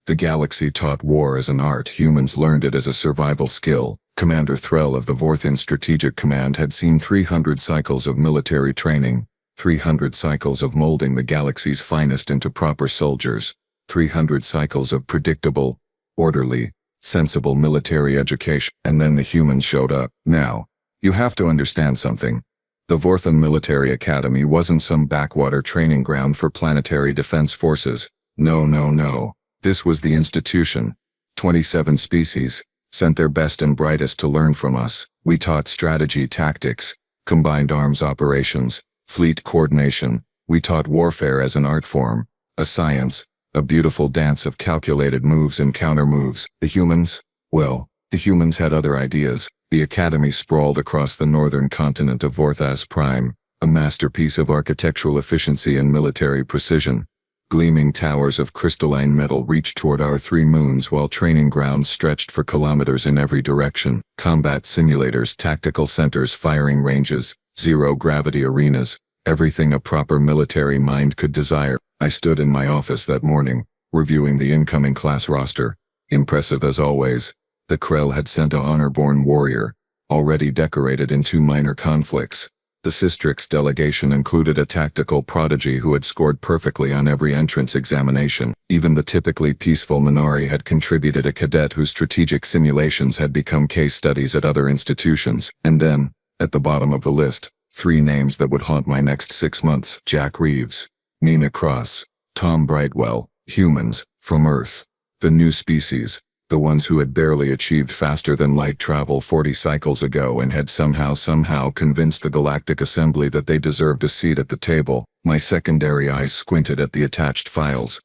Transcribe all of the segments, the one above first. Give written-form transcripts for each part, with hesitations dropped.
The galaxy taught war as an art, humans learned it as a survival skill. Commander Threll of the Vorthin Strategic Command had seen 300 cycles of military training, 300 cycles of molding the galaxy's finest into proper soldiers, 300 cycles of predictable, orderly, sensible military education, and then the humans showed up. Now, you have to understand something. The Vorthin Military Academy wasn't some backwater training ground for planetary defense forces. No. This was the institution. 27 species sent their best and brightest to learn from us. We taught strategy, tactics, combined arms operations, fleet coordination. We taught warfare as an art form, a science, a beautiful dance of calculated moves and counter-moves. The humans? Well, the humans had other ideas. The academy sprawled across the northern continent of Vorthas Prime, a masterpiece of architectural efficiency and military precision. Gleaming towers of crystalline metal reached toward our 3 moons while training grounds stretched for kilometers in every direction. Combat simulators, tactical centers, firing ranges, zero-gravity arenas, everything a proper military mind could desire. I stood in my office that morning, reviewing the incoming class roster. Impressive as always. The Krell had sent a honor-born warrior, already decorated in 2 minor conflicts. The Systrix delegation included a tactical prodigy who had scored perfectly on every entrance examination. Even the typically peaceful Minari had contributed a cadet whose strategic simulations had become case studies at other institutions. And then, at the bottom of the list, 3 names that would haunt my next 6 months. Jack Reeves, Nina Cross, Tom Brightwell, humans, from Earth. The new species. The ones who had barely achieved faster-than-light travel 40 cycles ago and had somehow convinced the Galactic Assembly that they deserved a seat at the table. My secondary eyes squinted at the attached files.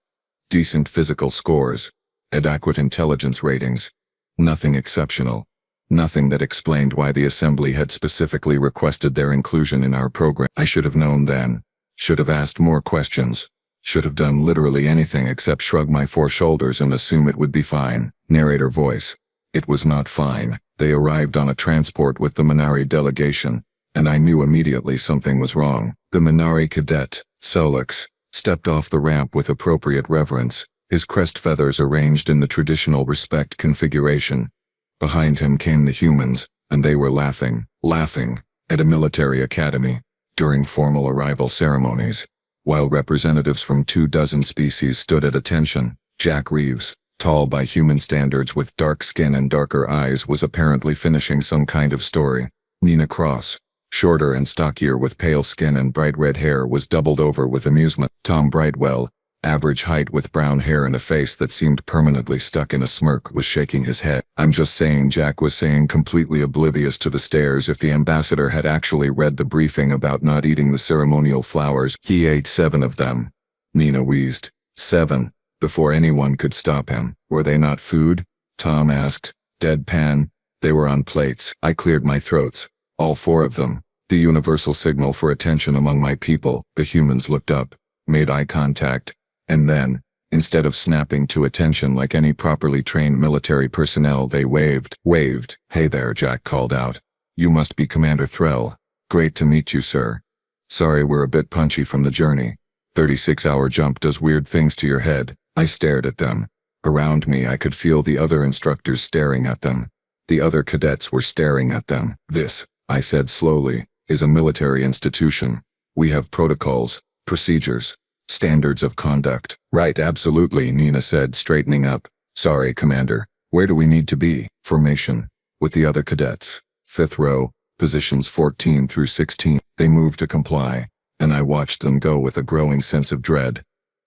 Decent physical scores. Adequate intelligence ratings. Nothing exceptional. Nothing that explained why the Assembly had specifically requested their inclusion in our program. I should have known then. Should have asked more questions. Should have done literally anything except shrug my 4 shoulders and assume it would be fine. Narrator voice. It was not fine. They arrived on a transport with the Minari delegation, and I knew immediately something was wrong. The Minari cadet, Solix, stepped off the ramp with appropriate reverence, his crest feathers arranged in the traditional respect configuration. Behind him came the humans, and they were laughing at a military academy, during formal arrival ceremonies. While representatives from 24 species stood at attention, Jack Reeves, tall by human standards with dark skin and darker eyes, was apparently finishing some kind of story. Nina Cross, shorter and stockier with pale skin and bright red hair, was doubled over with amusement. Tom Brightwell, average height with brown hair and a face that seemed permanently stuck in a smirk, was shaking his head. I'm just saying, Jack was saying, completely oblivious to the stares. If the ambassador had actually read the briefing about not eating the ceremonial flowers, he ate 7 of them. Nina wheezed. 7. Before anyone could stop him. Were they not food? Tom asked, deadpan. They were on plates. I cleared my throats. All 4 of them. The universal signal for attention among my people. The humans looked up, made eye contact. And then, instead of snapping to attention like any properly trained military personnel, they waved. Hey there, Jack called out. You must be Commander Threll. Great to meet you, sir. Sorry we're a bit punchy from the journey. 36-hour jump does weird things to your head. I stared at them. Around me I could feel the other instructors staring at them. The other cadets were staring at them. This, I said slowly, is a military institution. We have protocols, procedures, standards of conduct. Right, absolutely, Nina said, straightening up. Sorry, Commander. Where do we need to be? Formation. With the other cadets. 5th row, positions 14 through 16. They moved to comply, and I watched them go with a growing sense of dread.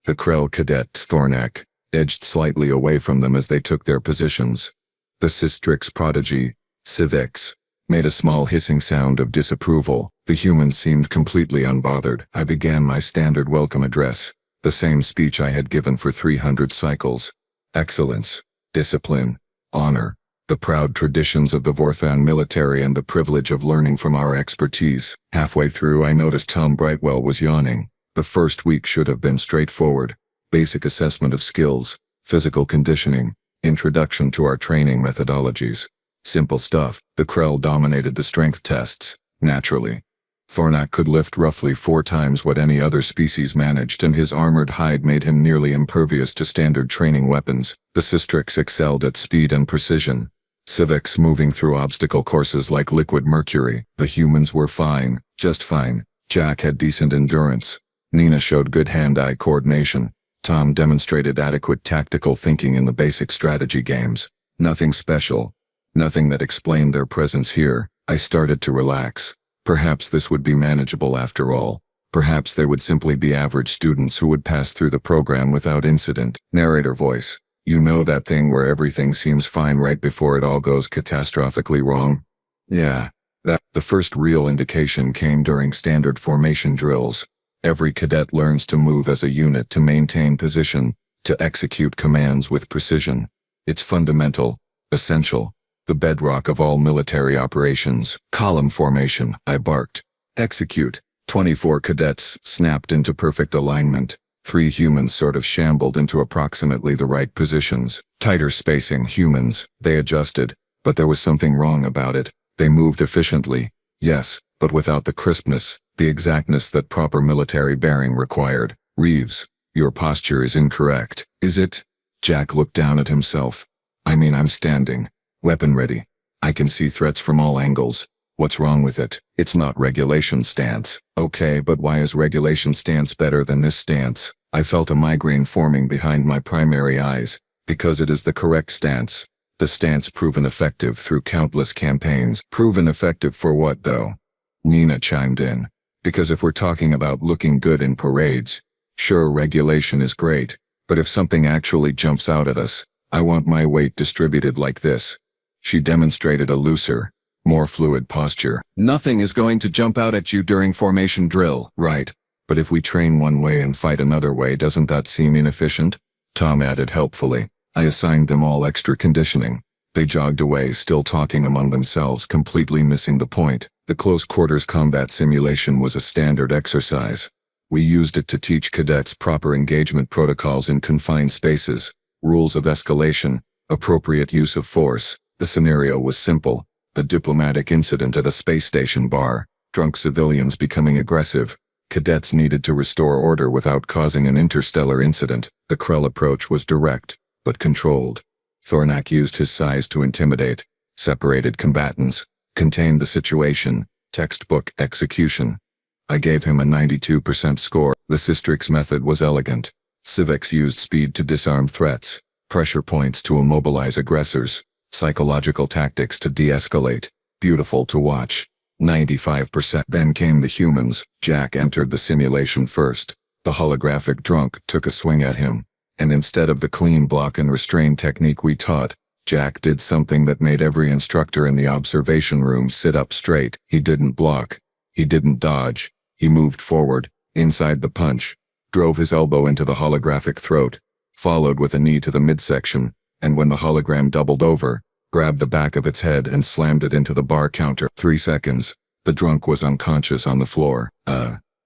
The Krell cadet, Thornak, edged slightly away from them as they took their positions. The Systrix prodigy, Civix, made a small hissing sound of disapproval. The humans seemed completely unbothered. I began my standard welcome address, the same speech I had given for 300 cycles. Excellence, discipline, honor, the proud traditions of the Vorthan military, and the privilege of learning from our expertise. Halfway through I noticed Tom Brightwell was yawning. The first week should have been straightforward. Basic assessment of skills, physical conditioning, introduction to our training methodologies. Simple stuff. The Krell dominated the strength tests, naturally. Thornak could lift roughly 4 times what any other species managed, and his armored hide made him nearly impervious to standard training weapons. The Systrix excelled at speed and precision, civics moving through obstacle courses like liquid mercury. The humans were fine, just fine. Jack had decent endurance. Nina showed good hand-eye coordination. Tom demonstrated adequate tactical thinking in the basic strategy games. Nothing special. Nothing that explained their presence here. I started to relax. Perhaps this would be manageable after all. Perhaps they would simply be average students who would pass through the program without incident. Narrator voice. You know that thing where everything seems fine right before it all goes catastrophically wrong? Yeah. The first real indication came during standard formation drills. Every cadet learns to move as a unit, to maintain position, to execute commands with precision. It's fundamental, essential, the bedrock of all military operations. Column formation, I barked. Execute. 24 cadets snapped into perfect alignment. 3 humans sort of shambled into approximately the right positions. Tighter spacing, humans. They adjusted, but there was something wrong about it. They moved efficiently, yes, but without the crispness, the exactness that proper military bearing required. Reeves, your posture is incorrect. Is it? Jack looked down at himself. I mean, I'm standing, weapon ready. I can see threats from all angles. What's wrong with it? It's not regulation stance. Okay, but why is regulation stance better than this stance? I felt a migraine forming behind my primary eyes. Because it is the correct stance. The stance proven effective through countless campaigns. Proven effective for what, though? Nina chimed in. Because if we're talking about looking good in parades, sure, regulation is great, but if something actually jumps out at us, I want my weight distributed like this. She demonstrated a looser, more fluid posture. Nothing is going to jump out at you during formation drill, right? But if we train one way and fight another way, doesn't that seem inefficient? Tom added helpfully. I assigned them all extra conditioning. They jogged away, still talking among themselves, completely missing the point. The close quarters combat simulation was a standard exercise. We used it to teach cadets proper engagement protocols in confined spaces, rules of escalation, appropriate use of force. The scenario was simple. A diplomatic incident at a space station bar, drunk civilians becoming aggressive. Cadets needed to restore order without causing an interstellar incident. The Krell approach was direct, but controlled. Thornak used his size to intimidate, separated combatants, contained the situation, textbook execution. I gave him a 92% score. The Systrix method was elegant. Civics used speed to disarm threats, pressure points to immobilize aggressors, psychological tactics to de-escalate. Beautiful to watch. 95%. Then came the humans. Jack entered the simulation first. The holographic drunk took a swing at him. And instead of the clean block and restrain technique we taught, Jack did something that made every instructor in the observation room sit up straight. He didn't block. He didn't dodge. He moved forward, inside the punch, drove his elbow into the holographic throat, followed with a knee to the midsection, and when the hologram doubled over, grabbed the back of its head and slammed it into the bar counter. 3 seconds. The drunk was unconscious on the floor.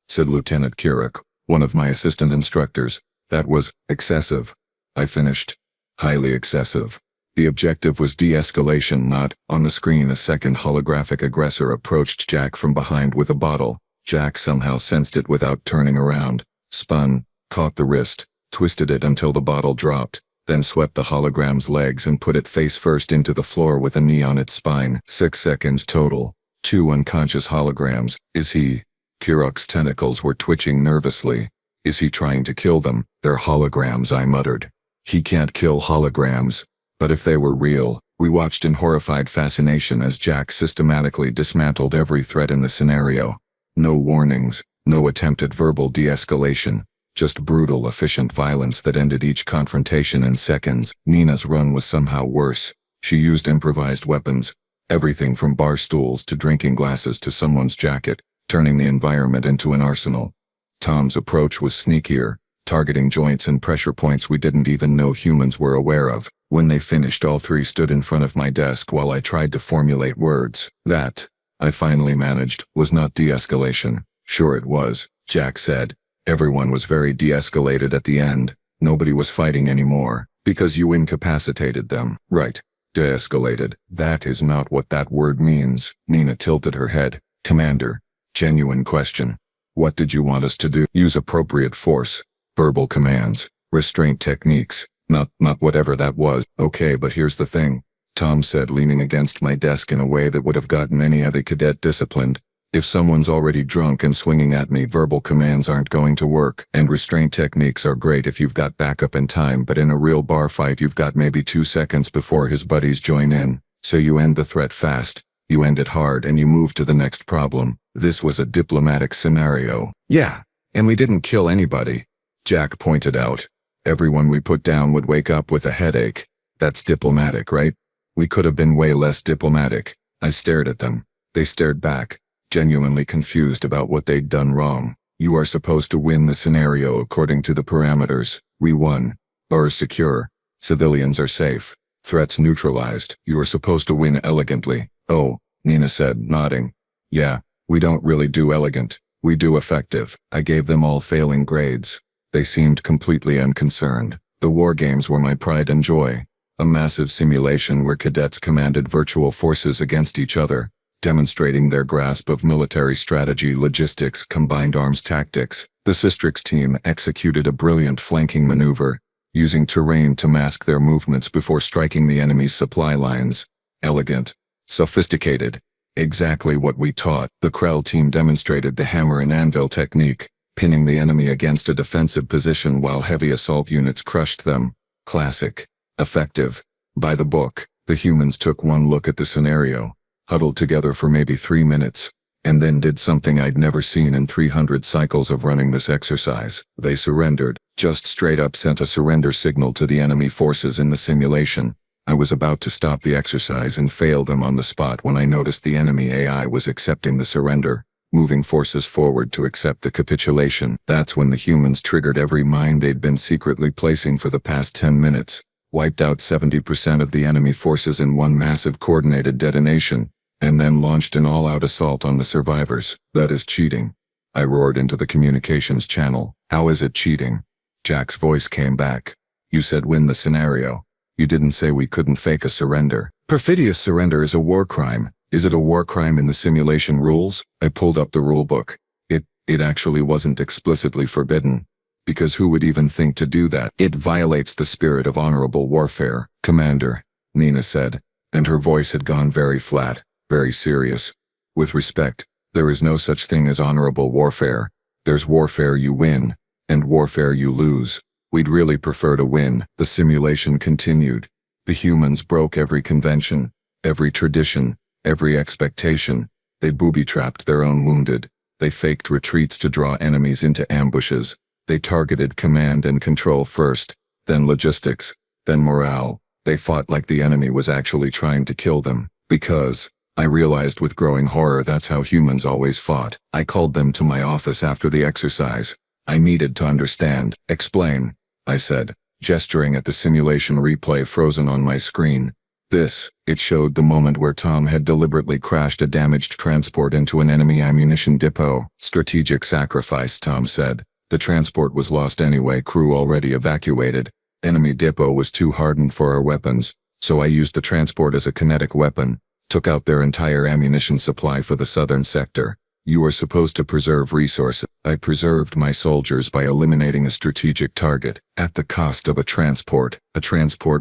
Said Lieutenant Kiruk, one of my assistant instructors. That was excessive. I finished. Highly excessive. The objective was de-escalation, not. On the screen, a second holographic aggressor approached Jack from behind with a bottle. Jack somehow sensed it without turning around. Spun, caught the wrist, twisted it until the bottle dropped, then swept the hologram's legs and put it face first into the floor with a knee on its spine. 6 seconds total. 2 unconscious holograms. Is he? Kiruk's tentacles were twitching nervously. Is he trying to kill them? They're holograms, I muttered. He can't kill holograms. But if they were real, we watched in horrified fascination as Jack systematically dismantled every threat in the scenario. No warnings, no attempt at verbal de-escalation, just brutal, efficient violence that ended each confrontation in seconds. Nina's run was somehow worse. She used improvised weapons, everything from bar stools to drinking glasses to someone's jacket, turning the environment into an arsenal. Tom's approach was sneakier, targeting joints and pressure points we didn't even know humans were aware of. When they finished, all 3 stood in front of my desk while I tried to formulate words. That, I finally managed, was not de-escalation. Sure it was, Jack said. Everyone was very de-escalated at the end. Nobody was fighting anymore, because you incapacitated them. Right. De-escalated. That is not what that word means. Nina tilted her head. Commander, Genuine question. What did you want us to do? Use appropriate force. Verbal commands. Restraint techniques. Not whatever that was. Okay, but here's the thing, Tom said, leaning against my desk in a way that would have gotten any other cadet disciplined. If someone's already drunk and swinging at me, verbal commands aren't going to work. And restraint techniques are great if you've got backup in time, but in a real bar fight you've got maybe 2 seconds before his buddies join in. So you end the threat fast, you end it hard, and you move to the next problem. This was a diplomatic scenario. Yeah, and we didn't kill anybody, Jack pointed out. Everyone we put down would wake up with a headache. That's diplomatic, right? We could have been way less diplomatic. I stared at them. They stared back, genuinely confused about what they'd done wrong. You are supposed to win the scenario according to the parameters. We won. Bars secure. Civilians are safe. Threats neutralized. You are supposed to win elegantly. Oh, Nina said, nodding. Yeah, we don't really do elegant. We do effective. I gave them all failing grades. They seemed completely unconcerned. The war games were my pride and joy. A massive simulation where cadets commanded virtual forces against each other, demonstrating their grasp of military strategy, logistics, combined arms tactics. The Systrix team executed a brilliant flanking maneuver, using terrain to mask their movements before striking the enemy's supply lines. Elegant. Sophisticated. Exactly what we taught. The Krell team demonstrated the hammer and anvil technique, pinning the enemy against a defensive position while heavy assault units crushed them. Classic. Effective. By the book. The humans took one look at the scenario, huddled together for maybe 3 minutes, and then did something I'd never seen in 300 cycles of running this exercise. They surrendered. Just straight up sent a surrender signal to the enemy forces in the simulation. I was about to stop the exercise and fail them on the spot when I noticed the enemy AI was accepting the surrender, moving forces forward to accept the capitulation. That's when the humans triggered every mine they'd been secretly placing for the past 10 minutes, wiped out 70% of the enemy forces in one massive coordinated detonation, and then launched an all-out assault on the survivors. That is cheating. I roared into the communications channel. How is it cheating? Jack's voice came back. You said win the scenario. You didn't say we couldn't fake a surrender. Perfidious surrender is a war crime. Is it a war crime in the simulation rules? I pulled up the rulebook. It actually wasn't explicitly forbidden. Because who would even think to do that? It violates the spirit of honorable warfare, Commander, Nina said, and her voice had gone very flat, very serious. With respect, there is no such thing as honorable warfare. There's warfare you win, and warfare you lose. We'd really prefer to win. The simulation continued. The humans broke every convention, every tradition, every expectation. They booby-trapped their own wounded. They faked retreats to draw enemies into ambushes. They targeted command and control first, then logistics, then morale. They fought like the enemy was actually trying to kill them. Because, I realized with growing horror, that's how humans always fought. I called them to my office after the exercise. I needed to understand. Explain, I said, gesturing at the simulation replay frozen on my screen. It showed the moment where Tom had deliberately crashed a damaged transport into an enemy ammunition depot. Strategic sacrifice, Tom said. The transport was lost anyway, crew already evacuated. Enemy depot was too hardened for our weapons, so I used the transport as a kinetic weapon, took out their entire ammunition supply for the southern sector. You are supposed to preserve resources. I preserved my soldiers by eliminating a strategic target, at the cost of a transport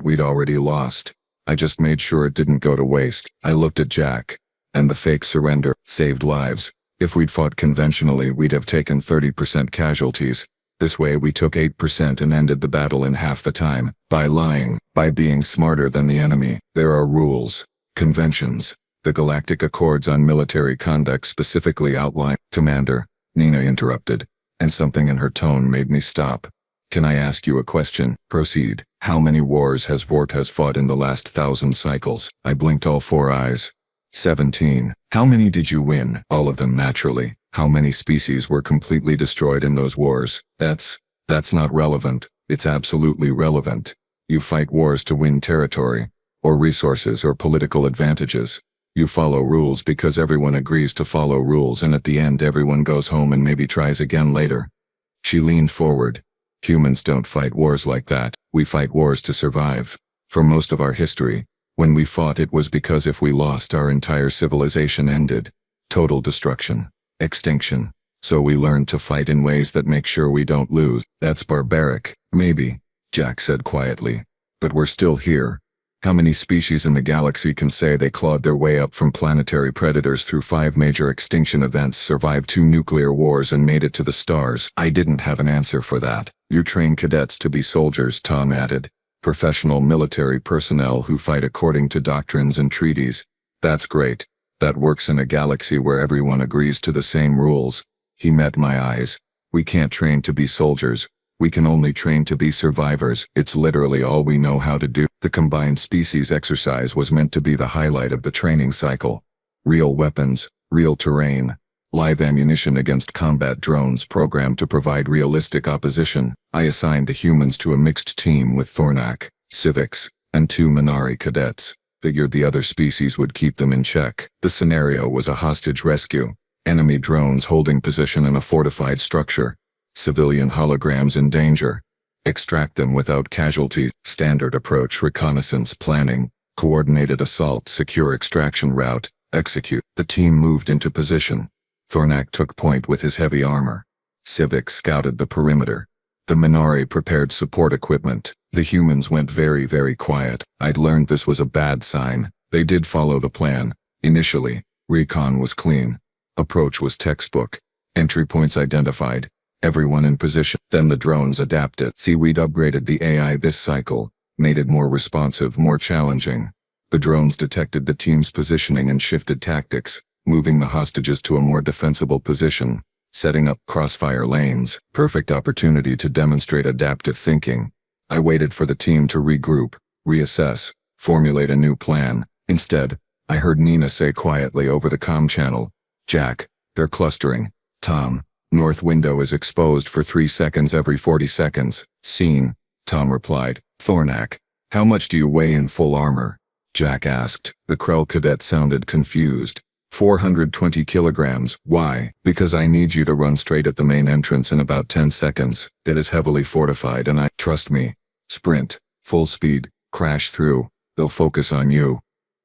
we'd already lost. I just made sure it didn't go to waste. I looked at Jack, and the fake surrender saved lives. If we'd fought conventionally, we'd have taken 30% casualties. This way we took 8% and ended the battle in half the time. By lying, by being smarter than the enemy. There are rules, conventions. The Galactic Accords on Military Conduct specifically outline. Commander, Nina interrupted, and something in her tone made me stop. Can I ask you a question? Proceed. How many wars has Vortas fought in the last 1,000 cycles? I blinked all 4 eyes. 17. How many did you win? All of them, naturally. How many species were completely destroyed in those wars? That's not relevant. It's absolutely relevant. You fight wars to win territory, or resources, or political advantages. You follow rules because everyone agrees to follow rules, and at the end everyone goes home and maybe tries again later. She leaned forward. Humans don't fight wars like that. We fight wars to survive. For most of our history, when we fought, it was because if we lost, our entire civilization ended. Total destruction. Extinction. So we learned to fight in ways that make sure we don't lose. That's barbaric, maybe, Jack said quietly. But we're still here. How many species in the galaxy can say they clawed their way up from planetary predators through 5 major extinction events, survived 2 nuclear wars, and made it to the stars? I didn't have an answer for that. You train cadets to be soldiers, Tom added. Professional military personnel who fight according to doctrines and treaties. That's great. That works in a galaxy where everyone agrees to the same rules. He met my eyes. We can't train to be soldiers. We can only train to be survivors. It's literally all we know how to do. The combined species exercise was meant to be the highlight of the training cycle. Real weapons, real terrain, live ammunition against combat drones programmed to provide realistic opposition. I assigned the humans to a mixed team with Thornak, civics, and 2 Minari cadets. Figured the other species would keep them in check. The scenario was a hostage rescue. Enemy drones holding position in a fortified structure. Civilian holograms in danger. Extract them without casualties. Standard approach: reconnaissance, planning, coordinated assault, secure extraction route, execute. The team moved into position. Thornak took point with his heavy armor. Civics scouted the perimeter. The Minari prepared support equipment. The humans went very, very quiet. I'd learned this was a bad sign. They did follow the plan. Initially, recon was clean. Approach was textbook. Entry points identified. Everyone in position. Then the drones adapted. See, we'd upgraded the AI this cycle, made it more responsive, more challenging. The drones detected the team's positioning and shifted tactics, moving the hostages to a more defensible position, setting up crossfire lanes. Perfect opportunity to demonstrate adaptive thinking. I waited for the team to regroup, reassess, formulate a new plan. Instead, I heard Nina say quietly over the comm channel, "Jack, they're clustering. Tom, north window is exposed for 3 seconds every 40 seconds. Seen," Tom replied. "Thornak, how much do you weigh in full armor?" Jack asked. The Krell cadet sounded confused. 420 kilograms. Why? Because I need you to run straight at the main entrance in about 10 seconds. It is heavily fortified and trust me. Sprint. Full speed. Crash through. They'll focus on you.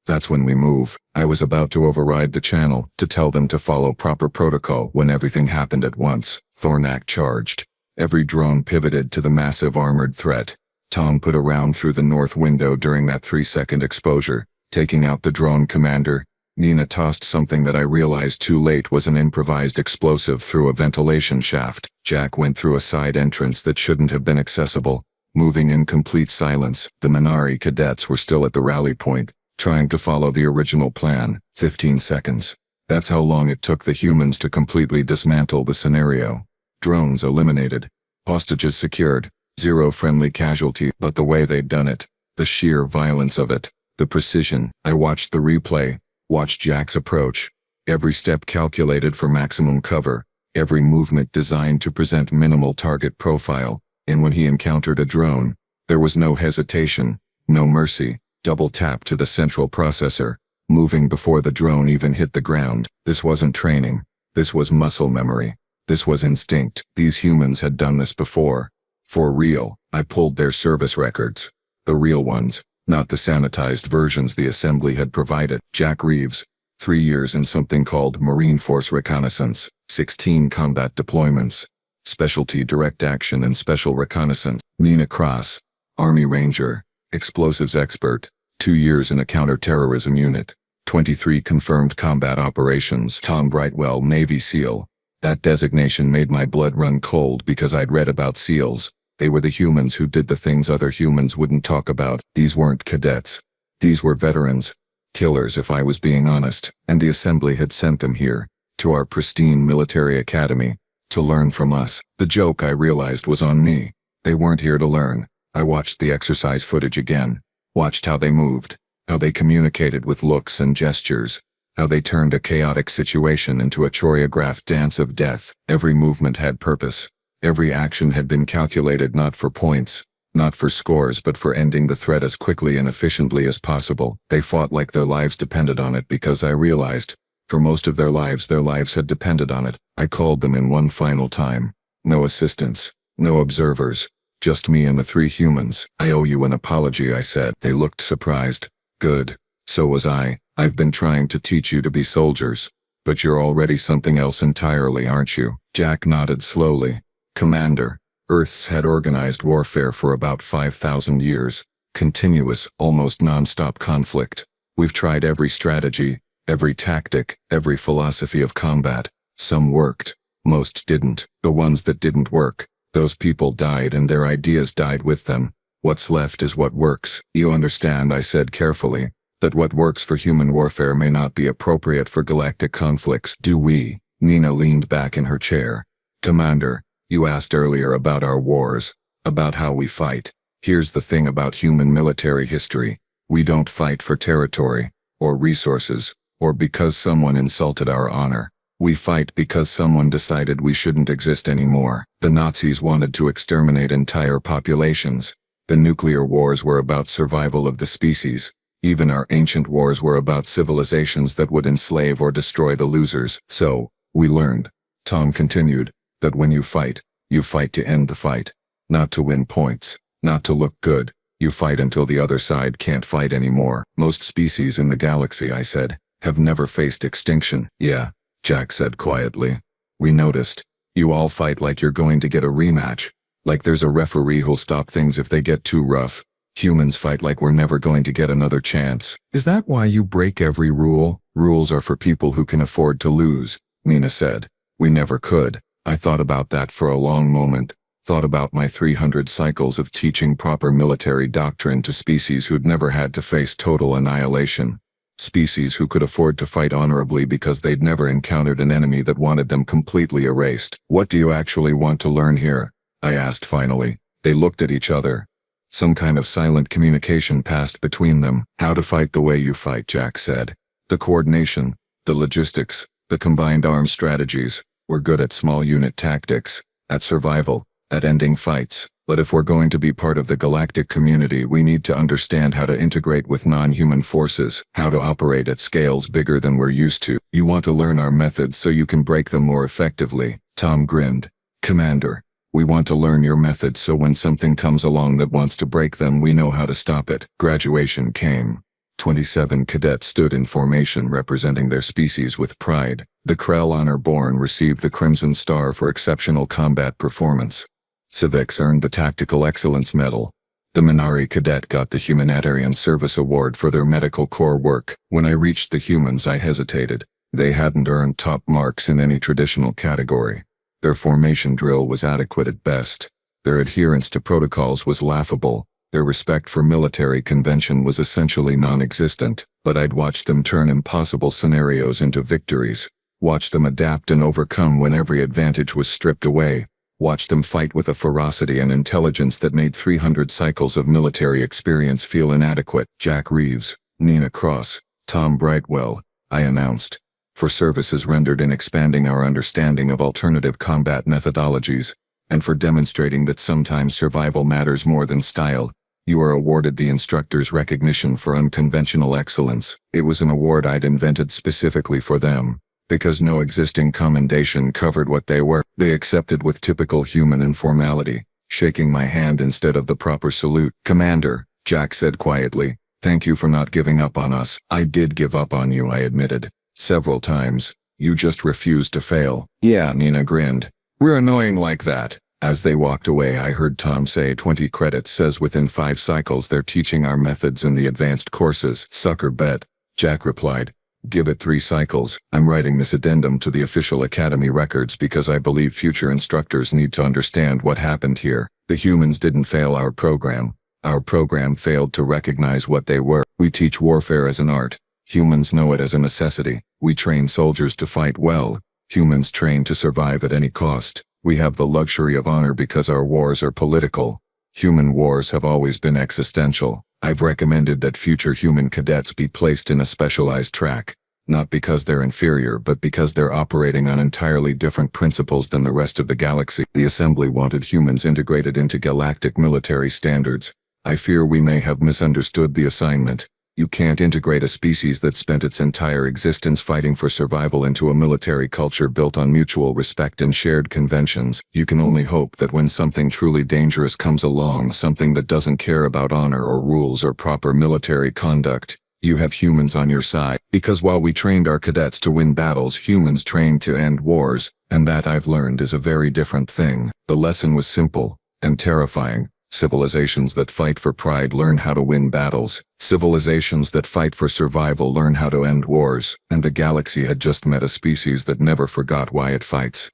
That's when we move. I was about to override the channel, to tell them to follow proper protocol when everything happened at once. Thornak charged. Every drone pivoted to the massive armored threat. Tom put a round through the north window during that 3-second exposure, taking out the drone commander. Nina tossed something that I realized too late was an improvised explosive through a ventilation shaft. Jack went through a side entrance that shouldn't have been accessible, moving in complete silence. The Minari cadets were still at the rally point, trying to follow the original plan. 15 seconds. That's how long it took the humans to completely dismantle the scenario. Drones eliminated. Hostages secured. 0 friendly casualty. But the way they'd done it, the sheer violence of it, the precision. I watched the replay, watched Jack's approach. Every step calculated for maximum cover, every movement designed to present minimal target profile. And when he encountered a drone, there was no hesitation, no mercy. Double tap to the central processor, moving before the drone even hit the ground. This wasn't training. This was muscle memory. This was instinct. These humans had done this before. For real. I pulled their service records. The real ones, not the sanitized versions the assembly had provided. Jack Reeves, 3 years in something called Marine Force Reconnaissance, 16 combat deployments, specialty direct action and special reconnaissance. Nina Cross, Army Ranger, explosives expert, 2 years in a counter-terrorism unit, 23 confirmed combat operations. Tom Brightwell, Navy SEAL. That designation made my blood run cold because I'd read about SEALs. They were the humans who did the things other humans wouldn't talk about. These weren't cadets. These were veterans. Killers, if I was being honest. And the assembly had sent them here, to our pristine military academy, to learn from us. The joke, I realized, was on me. They weren't here to learn. I watched the exercise footage again. Watched how they moved, how they communicated with looks and gestures, how they turned a chaotic situation into a choreographed dance of death. Every movement had purpose. Every action had been calculated not for points, not for scores, but for ending the threat as quickly and efficiently as possible. They fought like their lives depended on it because I realized, for most of their lives had depended on it. I called them in one final time. No assistants, no observers. Just me and the 3 humans. "I owe you an apology," I said. They looked surprised. "Good. So was I. I've been trying to teach you to be soldiers. But you're already something else entirely, aren't you? Jack nodded slowly. Commander, Earth's had organized warfare for about 5,000 years. Continuous, almost non-stop conflict. We've tried every strategy, every tactic, every philosophy of combat. Some worked. Most didn't. The ones that didn't work, those people died and their ideas died with them. What's left is what works. You understand, I said carefully, that what works for human warfare may not be appropriate for galactic conflicts. Do we? Nina leaned back in her chair. Commander, you asked earlier about our wars, about how we fight. Here's the thing about human military history. We don't fight for territory, or resources, or because someone insulted our honor. We fight because someone decided we shouldn't exist anymore. The Nazis wanted to exterminate entire populations. The nuclear wars were about survival of the species. Even our ancient wars were about civilizations that would enslave or destroy the losers. So, we learned, Tom continued, that when you fight to end the fight. Not to win points, not to look good. You fight until the other side can't fight anymore. Most species in the galaxy, I said, have never faced extinction. Yeah, Jack said quietly. We noticed. You all fight like you're going to get a rematch. Like there's a referee who'll stop things if they get too rough. Humans fight like we're never going to get another chance. Is that why you break every rule? Rules are for people who can afford to lose, Nina said. We never could. I thought about that for a long moment. Thought about my 300 cycles of teaching proper military doctrine to species who'd never had to face total annihilation. Species who could afford to fight honorably because they'd never encountered an enemy that wanted them completely erased. What do you actually want to learn here? I asked finally. They looked at each other. Some kind of silent communication passed between them. How to fight the way you fight, Jack said. The coordination, the logistics, the combined arms strategies. We're good at small unit tactics, at survival, at ending fights. But if we're going to be part of the galactic community, we need to understand how to integrate with non-human forces, how to operate at scales bigger than we're used to. You want to learn our methods so you can break them more effectively. Tom grinned. Commander, we want to learn your methods so when something comes along that wants to break them, we know how to stop it. Graduation came. 27 cadets stood in formation representing their species with pride. The Krell Honor-Born received the Crimson Star for exceptional combat performance. Civics earned the Tactical Excellence Medal. The Minari Cadet got the Humanitarian Service Award for their medical corps work. When I reached the humans, I hesitated. They hadn't earned top marks in any traditional category. Their formation drill was adequate at best. Their adherence to protocols was laughable. Their respect for military convention was essentially non-existent. But I'd watched them turn impossible scenarios into victories. Watch them adapt and overcome when every advantage was stripped away. Watch them fight with a ferocity and intelligence that made 300 cycles of military experience feel inadequate. Jack Reeves, Nina Cross, Tom Brightwell, I announced. For services rendered in expanding our understanding of alternative combat methodologies, and for demonstrating that sometimes survival matters more than style, you are awarded the instructor's recognition for unconventional excellence. It was an award I'd invented specifically for them. Because no existing commendation covered what they were, they accepted with typical human informality, shaking my hand instead of the proper salute. Commander, Jack said quietly, thank you for not giving up on us. I did give up on you, I admitted. Several times. You just refused to fail. Yeah, Nina grinned. We're annoying like that. As they walked away, I heard Tom say 20 credits says within 5 cycles they're teaching our methods in the advanced courses. Sucker bet. Jack replied. Give it 3 cycles. I'm writing this addendum to the official Academy records because I believe future instructors need to understand what happened here. The humans didn't fail our program. Our program failed to recognize what they were. We teach warfare as an art. Humans know it as a necessity. We train soldiers to fight well. Humans train to survive at any cost. We have the luxury of honor because our wars are political. Human wars have always been existential. I've recommended that future human cadets be placed in a specialized track, not because they're inferior but because they're operating on entirely different principles than the rest of the galaxy. The Assembly wanted humans integrated into galactic military standards. I fear we may have misunderstood the assignment. You can't integrate a species that spent its entire existence fighting for survival into a military culture built on mutual respect and shared conventions. You can only hope that when something truly dangerous comes along, something that doesn't care about honor or rules or proper military conduct, You have humans on your side. Because while we trained our cadets to win battles, humans trained to end wars, and that I've learned is a very different thing. The lesson was simple and terrifying. Civilizations that fight for pride learn how to win battles. Civilizations that fight for survival learn how to end wars. And the galaxy had just met a species that never forgot why it fights.